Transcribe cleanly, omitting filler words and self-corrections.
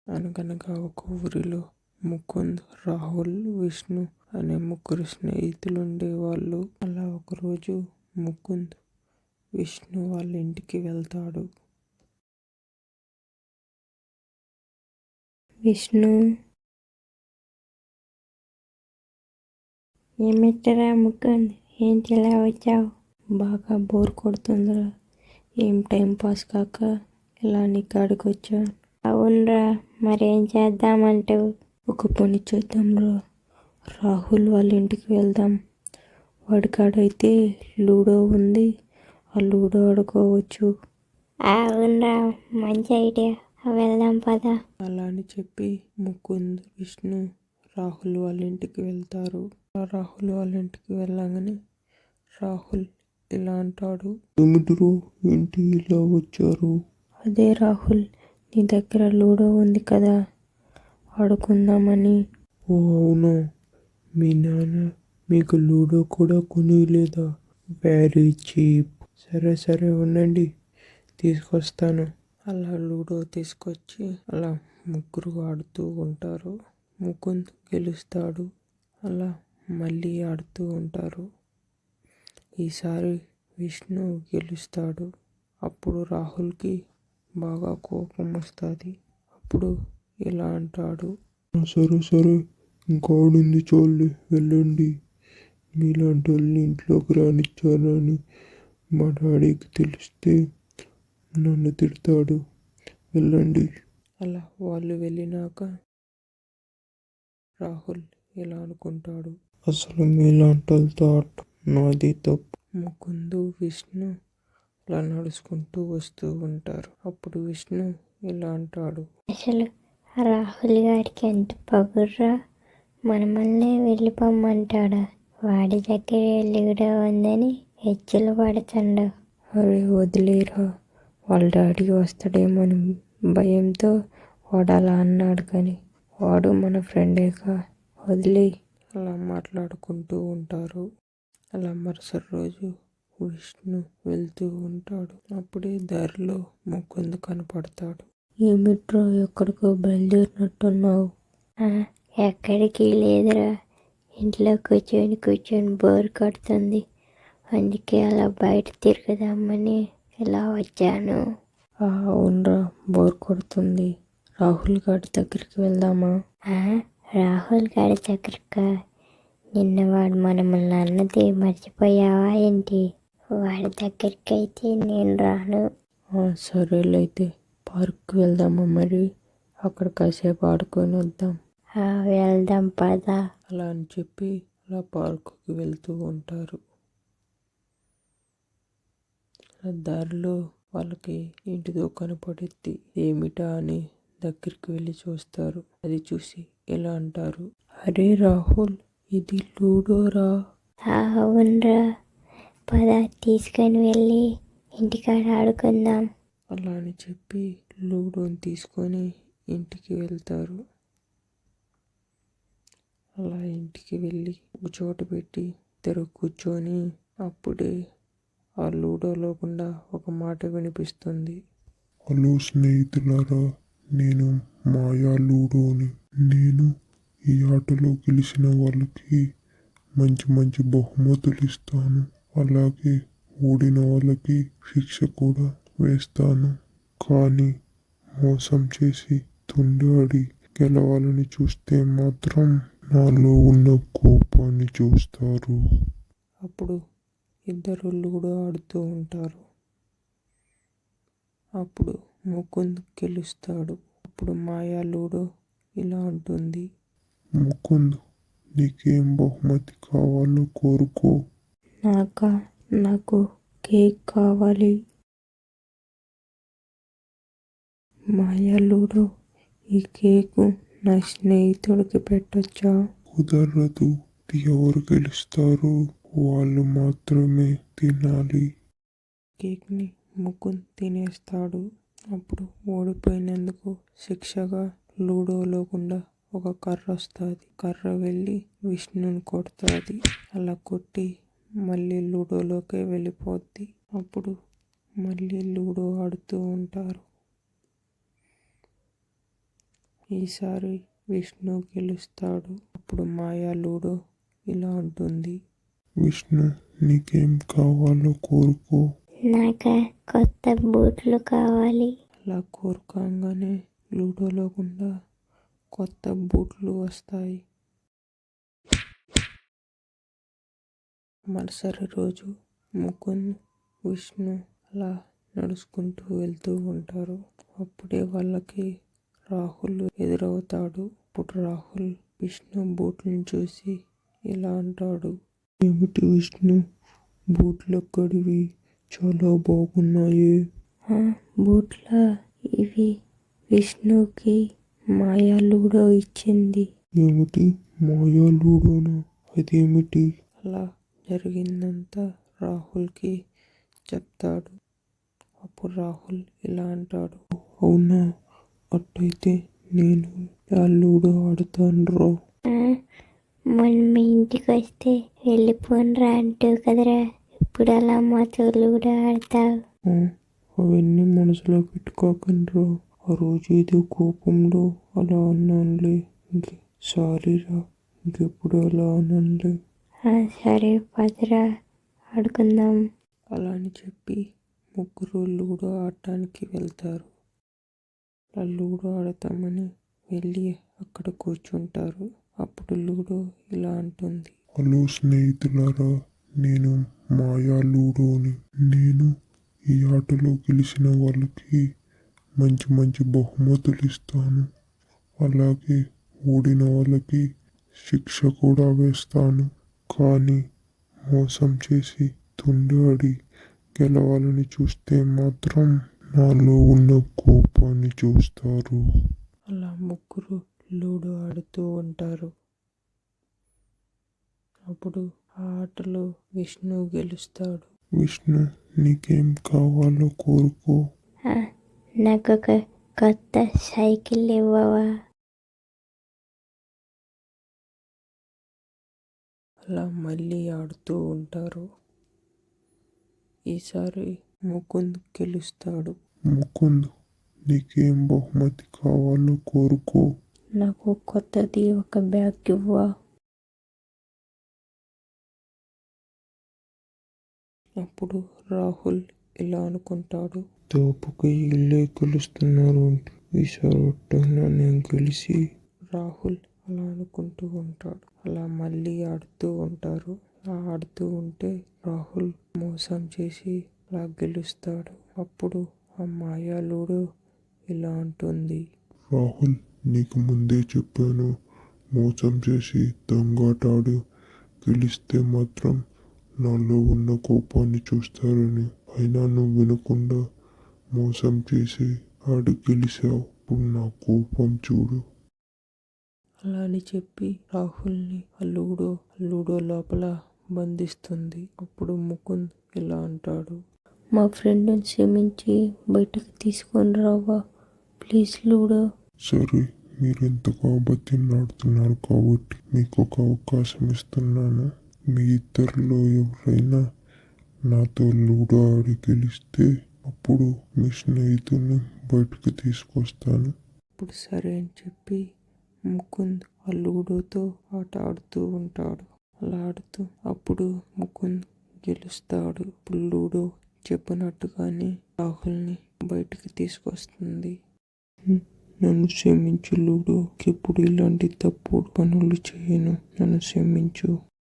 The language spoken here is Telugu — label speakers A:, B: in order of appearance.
A: అనగనగా ఒక ఊరిలో ముకుంద్, రాహుల్, విష్ణు అనే ముగ్గురు స్నేహితులు ఉండేవాళ్ళు. అలా ఒకరోజు ముకుంద్ విష్ణు వాళ్ళ ఇంటికి వెళ్తాడు.
B: విష్ణు, ఏమిటరా ముకుంద్, ఏంటి ఇలా వచ్చావు? బాగా బోర్ కొడుతుందిరా, ఏం టైం పాస్ కాక ఇలా నీ కాడికి వచ్చాను. అవునరా, మరేం చేద్దామంటావు? ఒక పని చేద్దాంరా, రాహుల్ వాళ్ళ ఇంటికి వెళ్దాం. వాడి కాడైతే లూడో ఉంది, ఆ లూడో ఆడుకోవచ్చు. అవునరా, మంచి ఐడియా, వెళ్దాం పదా.
A: అలా అని చెప్పి ముకుంద్, విష్ణు రాహుల్ వాళ్ళ ఇంటికి వెళ్తారు. రాహుల్ వాళ్ళ ఇంటికి వెళ్ళగానే రాహుల్ ఇలా అంటాడు, ఏమిటిరు ఏంటి ఇలా వచ్చారు?
B: అదే రాహుల్, నీ దగ్గర లూడో ఉంది కదా, ఆడుకుందామని.
A: ఓ అవునా, మీ నాన్న మీకు లూడో కూడా కొనిలేదా? Very cheap. సరే సరే ఉండండి, తీసుకొస్తాను. అలా లూడో తీసుకొచ్చి అలా ముగ్గురు ఆడుతూ ఉంటారు. ముకుంద్ గెలుస్తాడు. అలా మళ్ళీ ఆడుతూ ఉంటారు. ఈసారి విష్ణు గెలుస్తాడు. అప్పుడు రాహుల్కి బాగా కోపం వస్తుంది. అప్పుడు ఇలా అంటాడు, సరే సరే, ఇంకా ఆడింది చాలు, వెళ్ళండి. మీలాంటి వాళ్ళని ఇంట్లోకి రానిచ్చానని మా డాడీకి తెలిస్తే నన్ను తిడతాడు, వెళ్ళండి. అలా వాళ్ళు వెళ్ళినాక రాహుల్ ఇలా అనుకుంటాడు, అసలు మీలాంటి వాళ్ళతో ఆట నాది తప్పు. ముకుందు, విష్ణు అలా నడుచుకుంటూ వస్తూ ఉంటారు. అప్పుడు విష్ణు ఇలా అంటాడు,
B: అసలు రాహుల్ గారికి ఎంత పగుర్రా, మనమల్నే వెళ్ళిపోమ్మంటాడా? వాడి దగ్గర లూడో ఉందని హెచ్చులు పడుతుండ.
A: అరే వదిలేరా, వాళ్ళ డాడీ వస్తాడేమని భయంతో వాడు అలా అన్నాడు, కానీ వాడు మన ఫ్రెండేగా, వదిలే. అలా మాట్లాడుకుంటూ ఉంటారు. అలా మరుసటి రోజు విష్ణు వెళ్తూ ఉంటాడు. అప్పుడే దారిలో ముకుంద్ కనపడతాడు.
B: ఏమిట్రా, ఎక్కడికో బయలుదేరినట్టున్నావు? ఎక్కడికి లేదురా, ఇంట్లో కూర్చొని బోర్ కొడుతుంది, అందుకే అలా బయట తిరుగుదామని ఇలా వచ్చాను.
A: అవునరా, బోర్ కొడుతుంది. రాహుల్ గారి దగ్గరికి వెళ్దామా?
B: రాహుల్ గారి దగ్గరకా? నిన్న వాడు మనల్ని అన్నది మర్చిపోయావా ఏంటి? వాడి దగ్గరికి అయితే నేను రాను.
A: సరేలైతే పార్క్కి వెళ్దామా మరి? అక్కడ కాసేపు ఆడుకొని వద్దాం.
B: వెళ్దాం పదా.
A: అలా అని చెప్పి అలా పార్కుకి వెళ్తూ ఉంటారు. దారిలో వాళ్ళకి ఇంటిదో కనపడుద్ది. ఏమిటా అని దగ్గరికి వెళ్ళి చూస్తారు. అది చూసి ఇలా అంటారు, అరే రాహుల్, ఇది లూడోరా.
B: అవునరా, పద తీసుకొని వెళ్ళి ఇంటికాడ ఆడుకుందాం.
A: అలా అని చెప్పి లూడోని తీసుకొని ఇంటికి వెళ్తారు. అలా ఇంటికి వెళ్ళి ఒక చోట పెట్టి ఇద్దరు కూర్చొని అప్పుడే ఆ లూడోలో గుండా ఒక మాట వినిపిస్తుంది. హలో స్నేహితులారా, నేను మాయా లూడోని. నేను ఈ ఆటలో గెలిచిన వాళ్ళకి మంచి మంచి బహుమతులు ఇస్తాను. అలాగే ఓడిన వాళ్ళకి శిక్ష కూడా వేస్తాను. కానీ మోసం చేసి తొండాడి గెలవాలని చూస్తే మాత్రం నాలో ఉన్న కోపాన్ని చూస్తారు. అప్పుడు ఇద్దరు లూడో ఆడుతూ ఉంటారు. అప్పుడు ముకుంద్ గెలుస్తాడు. అప్పుడు మాయా లూడో ఇలా ఉంటుంది, ముకుంద్, నీకేం బహుమతి కావాలో కోరుకో.
B: నాకు కేక్ కావాలి.
A: మాయా లూడో, ఈ కేకు నా స్నేహితుడికి పెట్టొచ్చా? కుదరదు, ఎవరు గెలుస్తారో వాళ్ళు మాత్రమే తినాలి. కేక్ని ముకుంద్ తినేస్తాడు. అప్పుడు ఓడిపోయినందుకు శిక్షగా లూడోలో గుండా ఒక కర్ర వస్తుంది. కర్ర వెళ్ళి విష్ణుని కొడుతుంది. అలా కొట్టి మళ్ళీ లూడోలోకే వెళ్ళిపోద్ది. అప్పుడు మళ్ళీ లూడో ఆడుతూ ఉంటారు. ఈసారి విష్ణు గెలుస్తాడు. అప్పుడు మాయా లూడో ఇలా ఉంటుంది. విష్ణు, నీకేం కావాలో కోరుకో.
B: నాకు కొత్త బూట్లు కావాలి.
A: అలా కోరుకోగానే లూడోలో గుండా కొత్త బూట్లు వస్తాయి. మరుసటి రోజు ముకుంద్, విష్ణు అలా నడుచుకుంటూ వెళ్తూ ఉంటారు. అప్పుడే వాళ్ళకి రాహుల్ ఎదురవుతాడు. అప్పుడు రాహుల్ విష్ణు బూట్లను చూసి ఇలా అంటాడు, ఏమిటి విష్ణు, బూట్లు ఎక్కడివి, చాలా బాగున్నాయి.
B: బూట్ల ఇవి విష్ణుకి మాయా లూడో ఇచ్చింది.
A: ఏమిటి, మాయా లూడోనా, అదేమిటి? అలా జరిగిందంతా రాహుల్కి చెప్తాడు. అప్పుడు రాహుల్ ఇలా అంటాడు, అవునా, అట్టయితే నేను ఆ లూడో ఆడుతాను రా.
B: మొన్న మీ ఇంటికి వస్తే వెళ్ళిపోనరా అంటూ కదరా, ఇప్పుడు అలా మాతో లూడో ఆడతావు.
A: అవన్నీ మనసులో పెట్టుకోకండ్రా. ఆ రోజు ఏదో కోపంలో అలా అన్నానులే. సారీరా, ఇంకెప్పుడు అలా అనంలే.
B: సరే పదరా ఆడుకుందాం.
A: అలా అని చెప్పి ముగ్గురు లూడో ఆడటానికి వెళ్తారు. అలా లూడో ఆడతామని వెళ్ళి అక్కడ కూర్చుంటారు. అప్పుడు లూడో ఇలా అంటుంది, హలో స్నేహితులారా, నేను మాయా లూడోని. నేను ఈ ఆటలో గెలిచిన వాళ్ళకి మంచి మంచి బహుమతులు ఇస్తాను. అలాగే ఓడిన వాళ్ళకి శిక్ష కూడా వేస్తాను. కానీ మోసం చేసి తుండాడి గెలవాలని చూస్తే మాత్రం నాలో ఉన్న కోపాన్ని చూస్తారు. అలా ముగ్గురు లూడో ఆడుతూ ఉంటారు. అప్పుడు ఆ ఆటలో విష్ణు గెలుస్తాడు. విష్ణు, నీకేం కావాలో కోరుకో.
B: నాకు ఒక కొత్త సైకిల్ ఇవ్వవా?
A: అలా మళ్ళీ ఆడుతూ ఉంటారు. ఈసారి ముకుంద్ గెలుస్తాడు. ముకుంద్, నీకేం బహుమతి కావాలో కోరుకో. నాకు కొత్తది ఒక బ్యాగ్ ఇవ్వా. అప్పుడు రాహుల్ ఇలా అనుకుంటాడు, తోపుకి ఇల్లే గెలుస్తున్నారు, ఈసారి ఒట్టంగా నేను గెలిచి. రాహుల్ అలా అనుకుంటూ ఉంటాడు. అలా మళ్ళీ ఆడుతూ ఉంటారు. అలా ఆడుతూ ఉంటే రాహుల్ మోసం చేసి అలా గెలుస్తాడు. అప్పుడు ఆ మాయా లూడో ఇలా అంటుంది, రాహుల్, నీకు ముందే చెప్పాను, మోసం చేసి దొంగాటాడు గెలిస్తే మాత్రం నాలో ఉన్న కోపాన్ని చూస్తారని. అయినా నువ్వు వినకుండా మోసం చేసి ఆడు గెలిచావు. ఇప్పుడు నా కోపం చూడు. అలా అని చెప్పి రాహుల్ని ఆ లూడో లోపల బంధిస్తుంది. అప్పుడు ముకుంద్ ఇలా అంటాడు, మా ఫ్రెండ్ని క్షమించి బయటకు తీసుకొని రావా ప్లీజ్ లూడో. సరే, మీరు ఎంతగా బతిమలాడుతున్నారు కాబట్టి మీకు ఒక అవకాశం ఇస్తున్నాను. మీ ఇద్దరిలో ఎవరైనా నాతో లూడో ఆడి గెలిస్తే అప్పుడు మీ స్నేహితుడిని బయటకు తీసుకొస్తాను. ఇప్పుడు సరే అని చెప్పి ముకుంద్ ఆ లూడోతో ఆట ఆడుతూ ఉంటాడు. అలా ఆడుతూ అప్పుడు ముకుంద్ గెలుస్తాడు. ఇప్పుడు లూడో చెప్పినట్టుగానే రాహుల్ని బయటకు తీసుకొస్తుంది. నన్ను క్షమించు లూడో, ఎప్పుడు ఇలాంటి తప్పుడు పనులు చేయను, నన్ను క్షమించు.